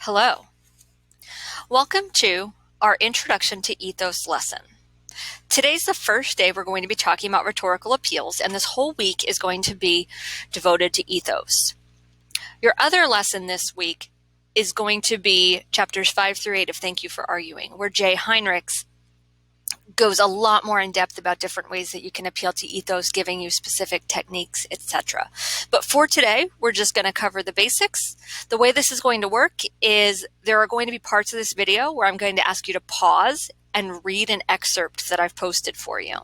Hello. Welcome to our Introduction to Ethos lesson. Today's the first day we're going to be talking about rhetorical appeals, and this whole week is going to be devoted to ethos. Your other lesson this week is going to be chapters 5 through 8 of Thank You for Arguing, where Jay Heinrichs goes a lot more in depth about different ways that you can appeal to ethos, giving you specific techniques, etc. But for today, we're just going to cover the basics. The way this is going to work is there are going to be parts of this video where I'm going to ask you to pause and read an excerpt that I've posted for you.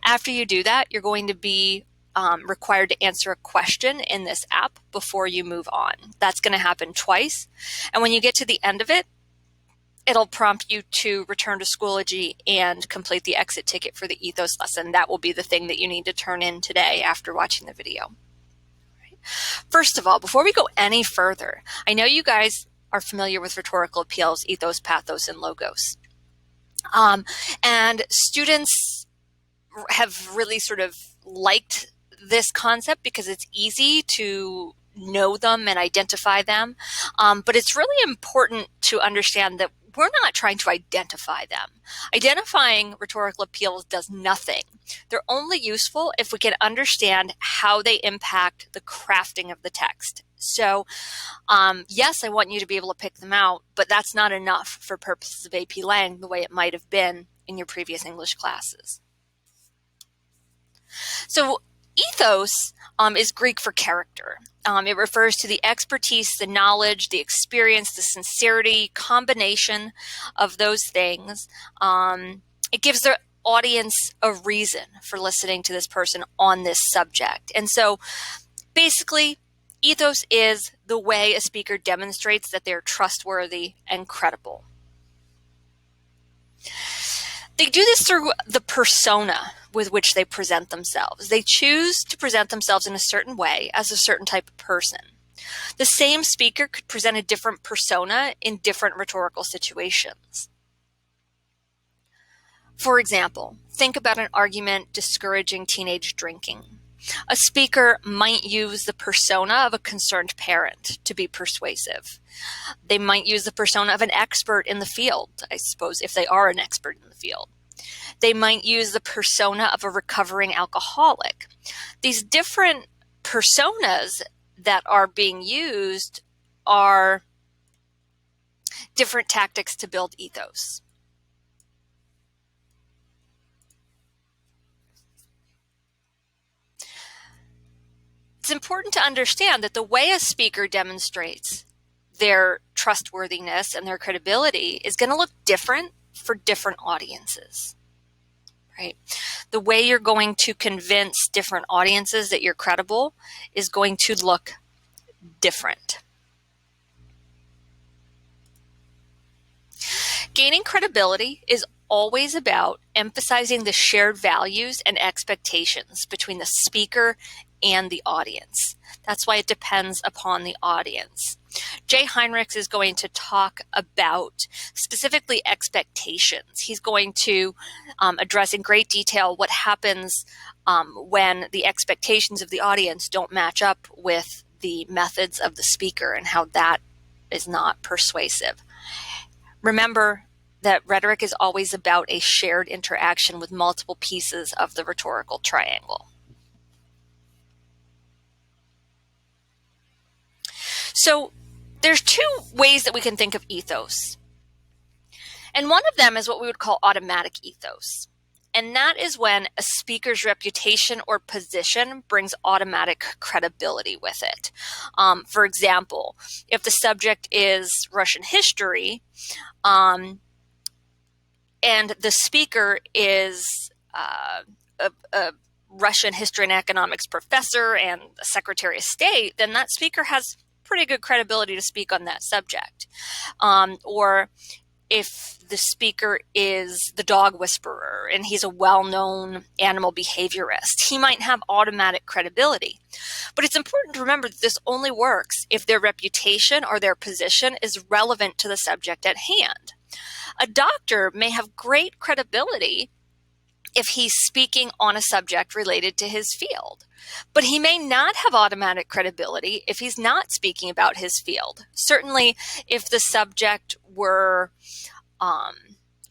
After you do that, you're going to be required to answer a question in this app before you move on. That's going to happen twice. And when you get to the end of it, it'll prompt you to return to Schoology and complete the exit ticket for the ethos lesson. That will be the thing that you need to turn in today after watching the video. First of all, before we go any further, I know you guys are familiar with rhetorical appeals, ethos, pathos, and logos. And students have really sort of liked this concept because it's easy to know them and identify them. But it's really important to understand that we're not trying to identify them. Identifying rhetorical appeals does nothing. They're only useful if we can understand how they impact the crafting of the text. So yes, I want you to be able to pick them out, but that's not enough for purposes of AP Lang the way it might have been in your previous English classes. So ethos is Greek for character. It refers to the expertise, the knowledge, the experience, the sincerity, combination of those things. It gives the audience a reason for listening to this person on this subject. And so basically, ethos is the way a speaker demonstrates that they're trustworthy and credible. They do this through the persona with which they present themselves. They choose to present themselves in a certain way as a certain type of person. The same speaker could present a different persona in different rhetorical situations. For example, think about an argument discouraging teenage drinking. A speaker might use the persona of a concerned parent to be persuasive. They might use the persona of an expert in the field, I suppose, if they are an expert in the field. They might use the persona of a recovering alcoholic. These different personas that are being used are different tactics to build ethos. It's important to understand that the way a speaker demonstrates their trustworthiness and their credibility is going to look different for different audiences, right? The way you're going to convince different audiences that you're credible is going to look different. Gaining credibility is always about emphasizing the shared values and expectations between the speaker and the audience. That's why it depends upon the audience. Jay Heinrichs is going to talk about specifically expectations. He's going to address in great detail what happens when the expectations of the audience don't match up with the methods of the speaker and how that is not persuasive. Remember that rhetoric is always about a shared interaction with multiple pieces of the rhetorical triangle. So there's two ways that we can think of ethos. And one of them is what we would call automatic ethos. And that is when a speaker's reputation or position brings automatic credibility with it. For example, if the subject is Russian history, and the speaker is a Russian history and economics professor and a Secretary of State, then that speaker has pretty good credibility to speak on that subject. Or if the speaker is the dog whisperer and he's a well-known animal behaviorist, he might have automatic credibility. But it's important to remember that this only works if their reputation or their position is relevant to the subject at hand. A doctor may have great credibility if he's speaking on a subject related to his field. But he may not have automatic credibility if he's not speaking about his field. Certainly, if the subject were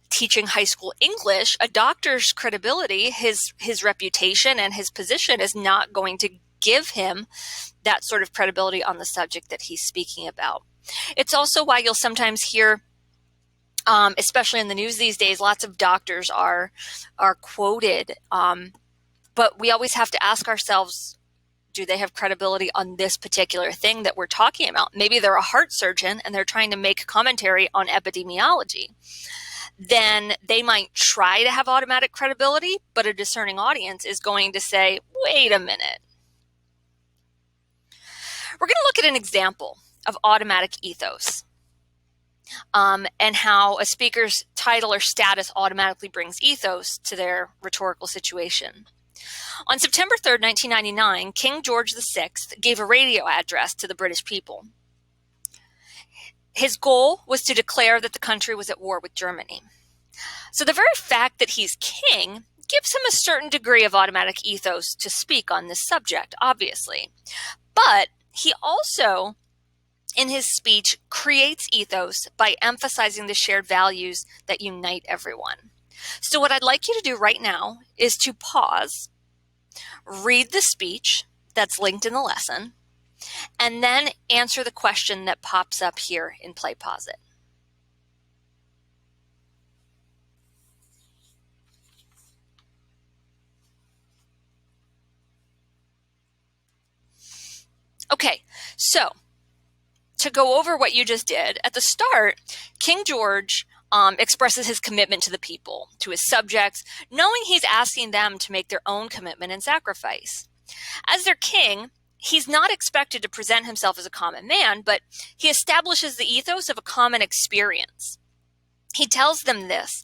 teaching high school English, a doctor's credibility, his reputation and his position is not going to give him that sort of credibility on the subject that he's speaking about. It's also why you'll sometimes hear, especially in the news these days, lots of doctors are quoted, but we always have to ask ourselves, do they have credibility on this particular thing that we're talking about? Maybe they're a heart surgeon and they're trying to make commentary on epidemiology. Then they might try to have automatic credibility, but a discerning audience is going to say, wait a minute. We're going to look at an example of automatic ethos, and how a speaker's title or status automatically brings ethos to their rhetorical situation. On September 3rd, 1999, King George VI gave a radio address to the British people. His goal was to declare that the country was at war with Germany. So the very fact that he's king gives him a certain degree of automatic ethos to speak on this subject, obviously. But he also, in his speech, creates ethos by emphasizing the shared values that unite everyone. So what I'd like you to do right now is to pause, read the speech that's linked in the lesson, and then answer the question that pops up here in Play Pause It. Okay, so to go over what you just did, at the start, King George expresses his commitment to the people, to his subjects, knowing he's asking them to make their own commitment and sacrifice. As their king, he's not expected to present himself as a common man, but he establishes the ethos of a common experience. He tells them this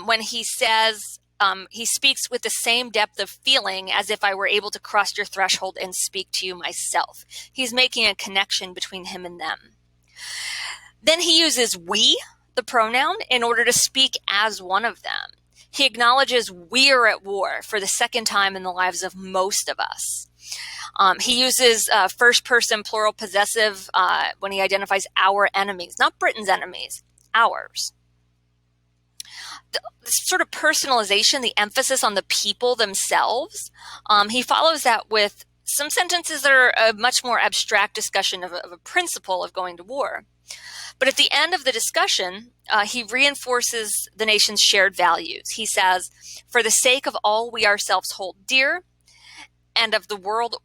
when he says, he speaks with the same depth of feeling as if I were able to cross your threshold and speak to you myself. He's making a connection between him and them. Then he uses we, the pronoun, in order to speak as one of them. He acknowledges we are at war for the second time in the lives of most of us. He uses first person plural possessive when he identifies our enemies, not Britain's enemies, ours. This sort of personalization, the emphasis on the people themselves, he follows that with some sentences that are a much more abstract discussion of a principle of going to war. But at the end of the discussion, he reinforces the nation's shared values. He says, for the sake of all we ourselves hold dear, and of the world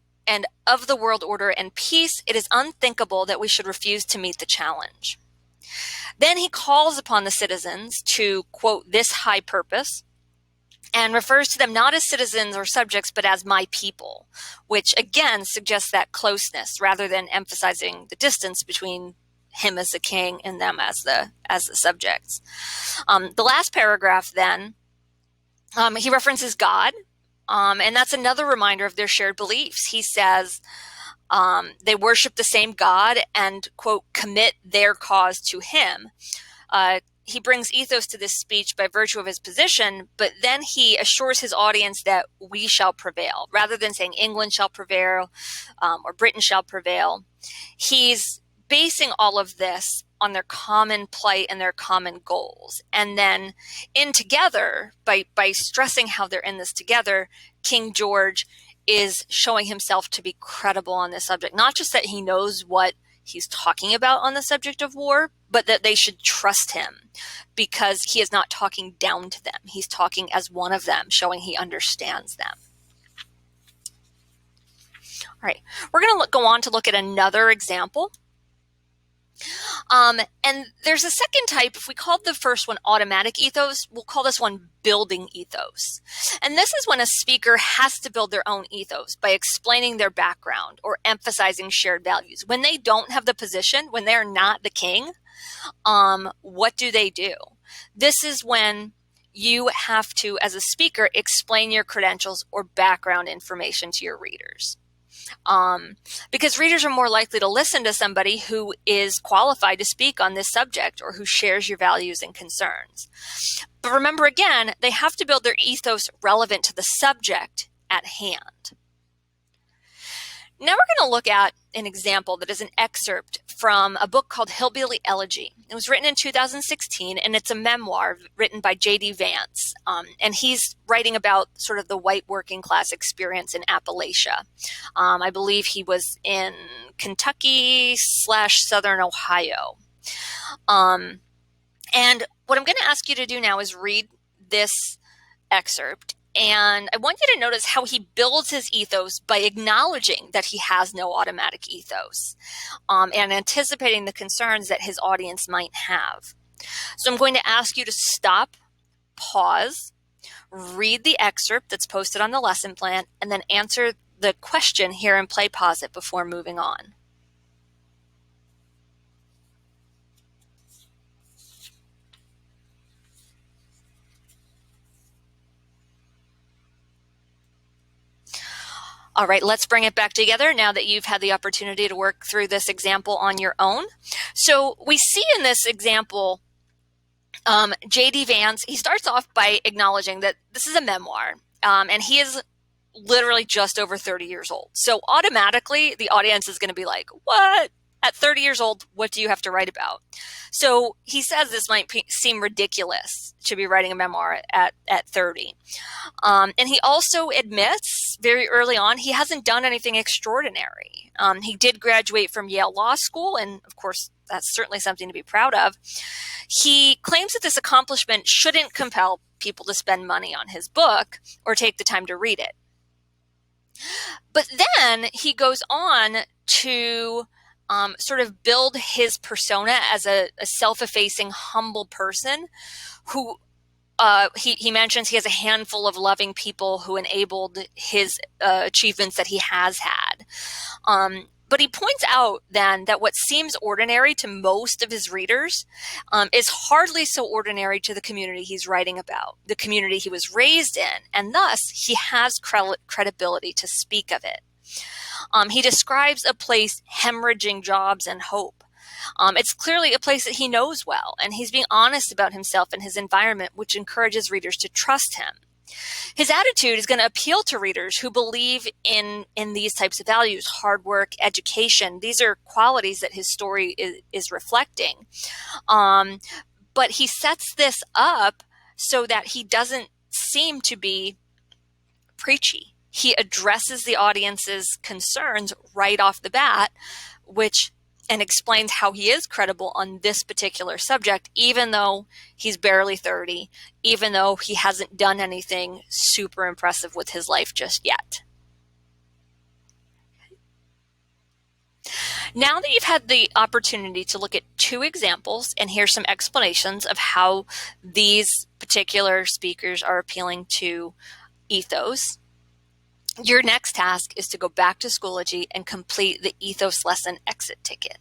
order and peace, it is unthinkable that we should refuse to meet the challenge. Then he calls upon the citizens to, quote, this high purpose, and refers to them not as citizens or subjects, but as my people, which again suggests that closeness rather than emphasizing the distance between him as the king and them as the subjects. The last paragraph then, he references God, and that's another reminder of their shared beliefs. He says, they worship the same God and, quote, commit their cause to him. He brings ethos to this speech by virtue of his position, but then he assures his audience that we shall prevail. Rather than saying England shall prevail or Britain shall prevail, he's basing all of this on their common plight and their common goals. And then in together, by stressing how they're in this together, King George is showing himself to be credible on this subject. Not just that he knows what he's talking about on the subject of war, but that they should trust him because he is not talking down to them. He's talking as one of them, showing he understands them. All right, we're going to go on to look at another example. And there's a second type. If we called the first one automatic ethos, we'll call this one building ethos. And this is when a speaker has to build their own ethos by explaining their background or emphasizing shared values. When they don't have the position, when they're not the king, what do? This is when you have to, as a speaker, explain your credentials or background information to your readers. Because readers are more likely to listen to somebody who is qualified to speak on this subject or who shares your values and concerns. But remember again, they have to build their ethos relevant to the subject at hand. Now we're going to look at an example that is an excerpt from a book called Hillbilly Elegy. It was written in 2016, and it's a memoir written by J.D. Vance. And he's writing about sort of the white working class experience in Appalachia. I believe he was in Kentucky/Southern Ohio. And what I'm going to ask you to do now is read this excerpt. And I want you to notice how he builds his ethos by acknowledging that he has no automatic ethos, and anticipating the concerns that his audience might have. So I'm going to ask you to stop, pause, read the excerpt that's posted on the lesson plan, and then answer the question here and play pause it before moving on. All right, let's bring it back together now that you've had the opportunity to work through this example on your own. So we see in this example, J.D. Vance, he starts off by acknowledging that this is a memoir, and he is literally just over 30 years old. So automatically, the audience is going to be like, what? At 30 years old, what do you have to write about? So he says this might seem ridiculous to be writing a memoir at 30. And he also admits very early on he hasn't done anything extraordinary. He did graduate from Yale Law School, and of course, that's certainly something to be proud of. He claims that this accomplishment shouldn't compel people to spend money on his book or take the time to read it. But then he goes on to sort of build his persona as a self-effacing, humble person who he mentions he has a handful of loving people who enabled his achievements that he has had. But he points out then that what seems ordinary to most of his readers is hardly so ordinary to the community he's writing about, the community he was raised in, and thus he has credibility to speak of it. He describes a place hemorrhaging jobs and hope. It's clearly a place that he knows well, and he's being honest about himself and his environment, which encourages readers to trust him. His attitude is going to appeal to readers who believe in these types of values: hard work, education. These are qualities that his story is reflecting. But he sets this up so that he doesn't seem to be preachy. He addresses the audience's concerns right off the bat, and explains how he is credible on this particular subject, even though he's barely 30, even though he hasn't done anything super impressive with his life just yet. Now that you've had the opportunity to look at two examples and hear some explanations of how these particular speakers are appealing to ethos, your next task is to go back to Schoology and complete the Ethos lesson exit ticket.